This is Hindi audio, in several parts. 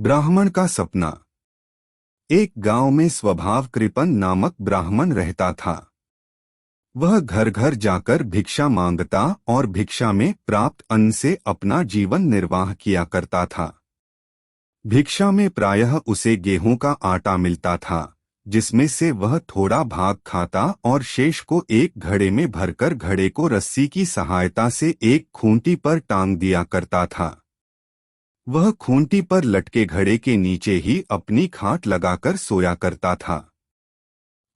ब्राह्मण का सपना। एक गांव में स्वभाव कृपन नामक ब्राह्मण रहता था। वह घर घर जाकर भिक्षा मांगता और भिक्षा में प्राप्त अन्न से अपना जीवन निर्वाह किया करता था। भिक्षा में प्रायः उसे गेहूं का आटा मिलता था, जिसमें से वह थोड़ा भाग खाता और शेष को एक घड़े में भरकर घड़े को रस्सी की सहायता से एक खूंटी पर टांग दिया करता था। वह खूंटी पर लटके घड़े के नीचे ही अपनी खाट लगाकर सोया करता था।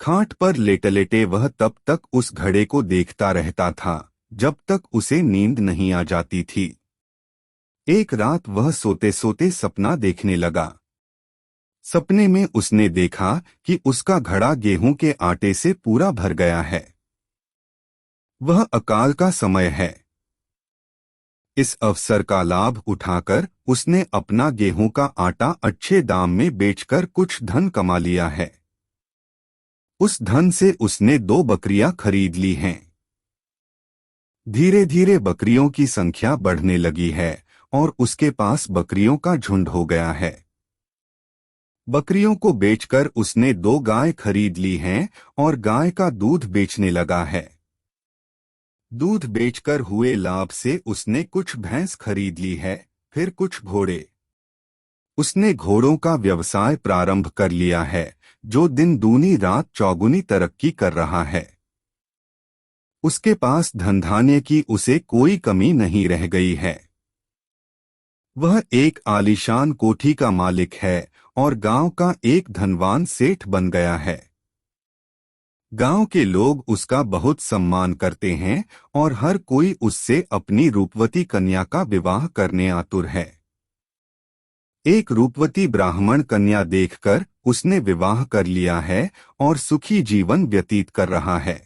खाट पर लेटे लेटे वह तब तक उस घड़े को देखता रहता था जब तक उसे नींद नहीं आ जाती थी। एक रात वह सोते सोते सपना देखने लगा। सपने में उसने देखा कि उसका घड़ा गेहूं के आटे से पूरा भर गया है। वह अकाल का समय है। इस अवसर का लाभ उठाकर उसने अपना गेहूं का आटा अच्छे दाम में बेचकर कुछ धन कमा लिया है। उस धन से उसने 2 बकरियां खरीद ली हैं। धीरे धीरे बकरियों की संख्या बढ़ने लगी है और उसके पास बकरियों का झुंड हो गया है। बकरियों को बेचकर उसने 2 गाय खरीद ली हैं और गाय का दूध बेचने लगा है। दूध बेचकर हुए लाभ से उसने कुछ भैंस खरीद ली है, फिर कुछ घोड़े। उसने घोड़ों का व्यवसाय प्रारंभ कर लिया है, जो दिन दूनी रात चौगुनी तरक्की कर रहा है। उसके पास धनधान्य की उसे कोई कमी नहीं रह गई है। वह एक आलीशान कोठी का मालिक है और गांव का एक धनवान सेठ बन गया है। गांव के लोग उसका बहुत सम्मान करते हैं और हर कोई उससे अपनी रूपवती कन्या का विवाह करने आतुर है। एक रूपवती ब्राह्मण कन्या देखकर उसने विवाह कर लिया है और सुखी जीवन व्यतीत कर रहा है।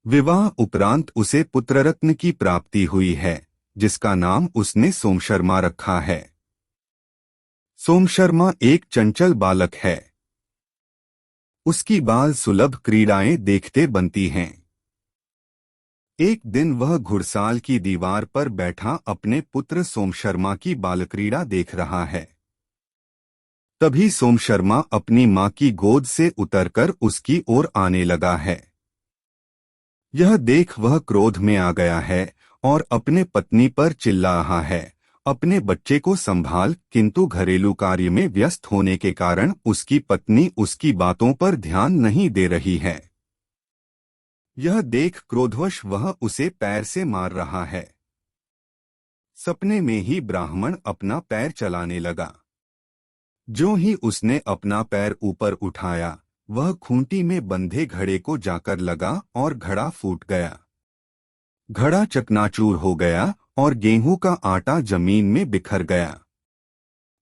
विवाह उपरांत उसे पुत्ररत्न की प्राप्ति हुई है, जिसका नाम उसने सोमशर्मा रखा है। सोमशर्मा एक चंचल बालक है। उसकी बाल सुलभ क्रीड़ाएं देखते बनती हैं। एक दिन वह घुड़साल की दीवार पर बैठा अपने पुत्र सोमशर्मा की बालक्रीड़ा देख रहा है। तभी सोमशर्मा अपनी मां की गोद से उतरकर उसकी ओर आने लगा है। यह देख वह क्रोध में आ गया है और अपने पत्नी पर चिल्ला रहा है। अपने बच्चे को संभाल, किंतु घरेलू कार्य में व्यस्त होने के कारण उसकी पत्नी उसकी बातों पर ध्यान नहीं दे रही है। यह देख क्रोधवश वह उसे पैर से मार रहा है। सपने में ही ब्राह्मण अपना पैर चलाने लगा। जो ही उसने अपना पैर ऊपर उठाया, वह खूंटी में बंधे घड़े को जाकर लगा और घड़ा फूट गया। घड़ा चकनाचूर हो गया और गेहूं का आटा जमीन में बिखर गया।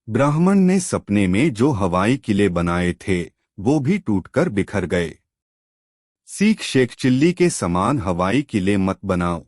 ब्राह्मण ने सपने में जो हवाई किले बनाए थे, वो भी टूटकर बिखर गए। सीख शेख चिल्ली के समान हवाई किले मत बनाओ।